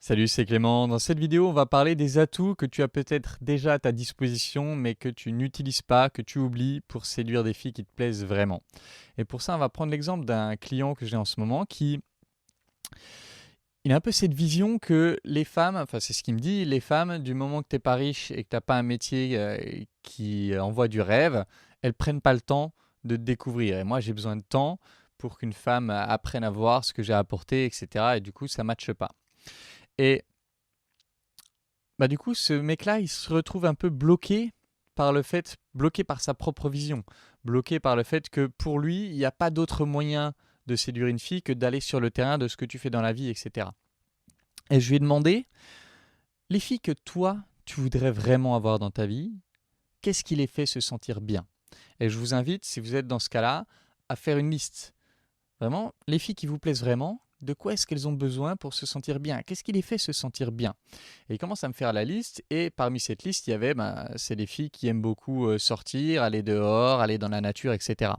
Salut, c'est Clément. Dans cette vidéo, on va parler des atouts que tu as peut-être déjà à ta disposition, mais que tu n'utilises pas, que tu oublies pour séduire des filles qui te plaisent vraiment. Et pour ça, on va prendre l'exemple d'un client que j'ai en ce moment qui, il a un peu cette vision que les femmes, enfin c'est ce qu'il me dit, les femmes, du moment que tu n'es pas riche et que tu n'as pas un métier qui envoie du rêve, elles prennent pas le temps de te découvrir. Et moi, j'ai besoin de temps pour qu'une femme apprenne à voir ce que j'ai apporté, etc. Et du coup, ça ne matche pas. Et du coup, ce mec-là, il se retrouve un peu bloqué par sa propre vision, bloqué par le fait que pour lui, il n'y a pas d'autre moyen de séduire une fille que d'aller sur le terrain de ce que tu fais dans la vie, etc. Et je lui ai demandé, les filles que toi, tu voudrais vraiment avoir dans ta vie, qu'est-ce qui les fait se sentir bien? Et je vous invite, si vous êtes dans ce cas-là, à faire une liste. Vraiment, les filles qui vous plaisent vraiment, de quoi est-ce qu'elles ont besoin pour se sentir bien? Qu'est-ce qui les fait se sentir bien? Et il commence à me faire la liste, et parmi cette liste, il y avait, c'est des filles qui aiment beaucoup sortir, aller dehors, aller dans la nature, etc.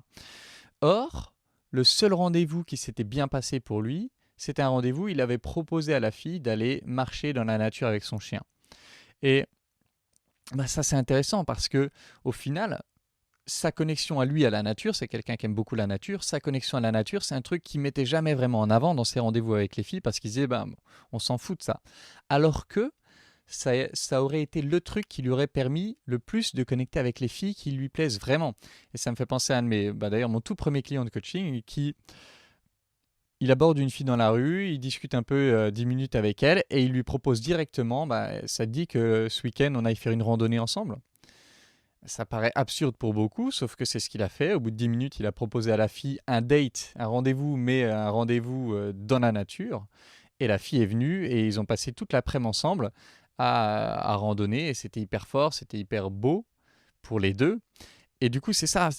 Or, le seul rendez-vous qui s'était bien passé pour lui, c'était un rendez-vous, il avait proposé à la fille d'aller marcher dans la nature avec son chien. Et ça, c'est intéressant parce que au final, sa connexion à lui, à la nature, c'est quelqu'un qui aime beaucoup la nature. Sa connexion à la nature, c'est un truc qu'il mettait jamais vraiment en avant dans ses rendez-vous avec les filles parce qu'il disait, on s'en fout de ça. Alors que ça aurait été le truc qui lui aurait permis le plus de connecter avec les filles qui lui plaisent vraiment. Et ça me fait penser à un de mes, d'ailleurs, mon tout premier client de coaching qui, il aborde une fille dans la rue, il discute un peu 10 minutes avec elle et il lui propose directement, ça te dit que ce week-end on aille faire une randonnée ensemble. Ça paraît absurde pour beaucoup, sauf que c'est ce qu'il a fait. Au bout de 10 minutes, il a proposé à la fille un date, un rendez-vous, mais un rendez-vous dans la nature. Et la fille est venue et ils ont passé toute l'après-midi ensemble à randonner. Et c'était hyper fort, c'était hyper beau pour les deux. Et du coup, c'est ça.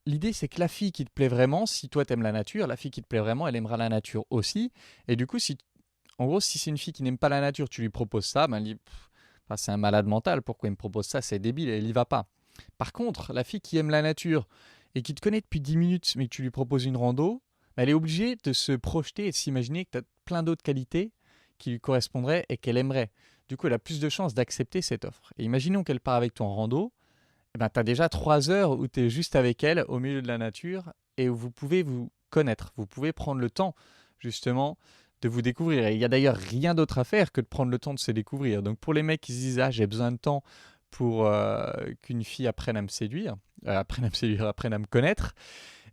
L'idée, c'est que la fille qui te plaît vraiment, si toi t'aimes la nature, la fille qui te plaît vraiment, elle aimera la nature aussi. Et du coup, en gros, si c'est une fille qui n'aime pas la nature, tu lui proposes ça, elle dit c'est un malade mental, pourquoi il me propose ça? C'est débile, elle y va pas. Par contre, la fille qui aime la nature et qui te connaît depuis 10 minutes, mais que tu lui proposes une rando, elle est obligée de se projeter et de s'imaginer que tu as plein d'autres qualités qui lui correspondraient et qu'elle aimerait. Du coup, elle a plus de chances d'accepter cette offre. Et imaginons qu'elle part avec toi en rando, tu as déjà 3 heures où tu es juste avec elle au milieu de la nature et où vous pouvez vous connaître. Vous pouvez prendre le temps, justement, de vous découvrir. Et il n'y a d'ailleurs rien d'autre à faire que de prendre le temps de se découvrir. Donc pour les mecs qui se disent j'ai besoin de temps pour qu'une fille apprenne à me séduire, apprenne à me connaître,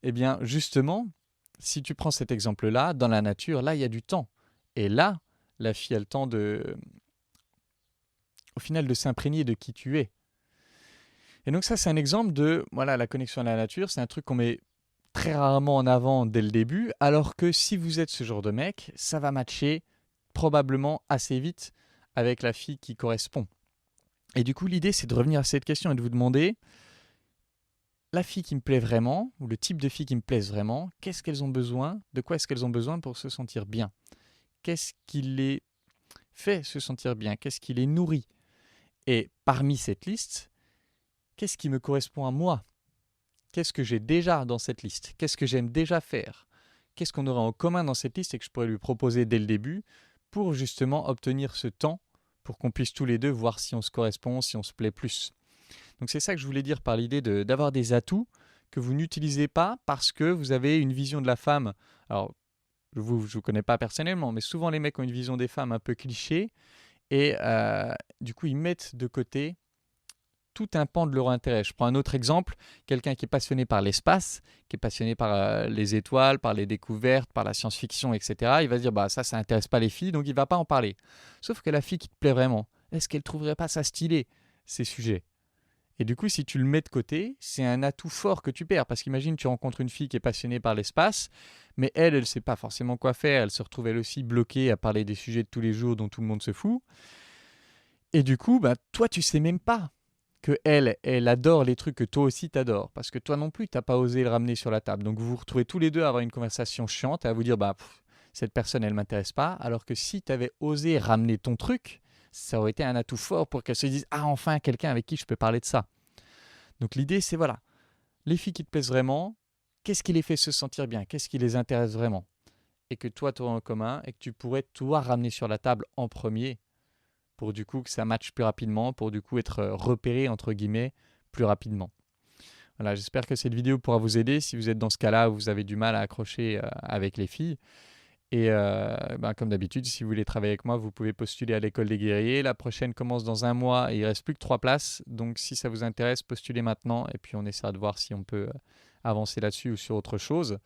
eh bien justement, si tu prends cet exemple-là, dans la nature, là il y a du temps. Et là, la fille a le temps au final de s'imprégner de qui tu es. Et donc ça c'est un exemple de la connexion à la nature, c'est un truc qu'on met très rarement en avant dès le début, alors que si vous êtes ce genre de mec, ça va matcher probablement assez vite avec la fille qui correspond. Et du coup, l'idée, c'est de revenir à cette question et de vous demander, la fille qui me plaît vraiment, ou le type de fille qui me plaise vraiment, qu'est-ce qu'elles ont besoin? De quoi est-ce qu'elles ont besoin pour se sentir bien? Qu'est-ce qui les fait se sentir bien? Qu'est-ce qui les nourrit? Et parmi cette liste, qu'est-ce qui me correspond à moi? Qu'est-ce que j'ai déjà dans cette liste? Qu'est-ce que j'aime déjà faire? Qu'est-ce qu'on aura en commun dans cette liste et que je pourrais lui proposer dès le début pour justement obtenir ce temps pour qu'on puisse tous les deux voir si on se correspond, si on se plaît plus. Donc c'est ça que je voulais dire par l'idée d'avoir des atouts que vous n'utilisez pas parce que vous avez une vision de la femme. Alors, je ne vous connais pas personnellement, mais souvent les mecs ont une vision des femmes un peu cliché et du coup ils mettent de côté tout un pan de leur intérêt. Je prends un autre exemple, quelqu'un qui est passionné par l'espace, qui est passionné par les étoiles, par les découvertes, par la science-fiction, etc. Il va se dire, ça intéresse pas les filles, donc il va pas en parler. Sauf que la fille qui te plaît vraiment, est-ce qu'elle trouverait pas ça stylé, ces sujets? Et du coup, si tu le mets de côté, c'est un atout fort que tu perds. Parce qu'imagine, tu rencontres une fille qui est passionnée par l'espace, mais elle ne sait pas forcément quoi faire. Elle se retrouve elle aussi bloquée à parler des sujets de tous les jours dont tout le monde se fout. Et du coup, toi, tu sais même pas que elle adore les trucs que toi aussi t'adores. Parce que toi non plus, t'as pas osé le ramener sur la table. Donc vous vous retrouvez tous les deux à avoir une conversation chiante, à vous dire, cette personne, elle m'intéresse pas. Alors que si tu avais osé ramener ton truc, ça aurait été un atout fort pour qu'elle se dise, ah, enfin, quelqu'un avec qui je peux parler de ça. Donc l'idée, c'est les filles qui te plaisent vraiment, qu'est-ce qui les fait se sentir bien? Qu'est-ce qui les intéresse vraiment? et que toi tu auras en commun et que tu pourrais toi ramener sur la table en premier pour du coup que ça matche plus rapidement, pour du coup être repéré entre guillemets plus rapidement. Voilà, j'espère que cette vidéo pourra vous aider si vous êtes dans ce cas-là où vous avez du mal à accrocher avec les filles. Et comme d'habitude, si vous voulez travailler avec moi, vous pouvez postuler à l'école des guerriers. La prochaine commence dans un mois et il ne reste plus que 3 places. Donc si ça vous intéresse, postulez maintenant et puis on essaiera de voir si on peut avancer là-dessus ou sur autre chose.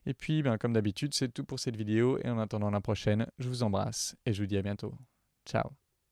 Et puis, comme d'habitude, c'est tout pour cette vidéo. Et en attendant la prochaine, je vous embrasse et je vous dis à bientôt. Ciao.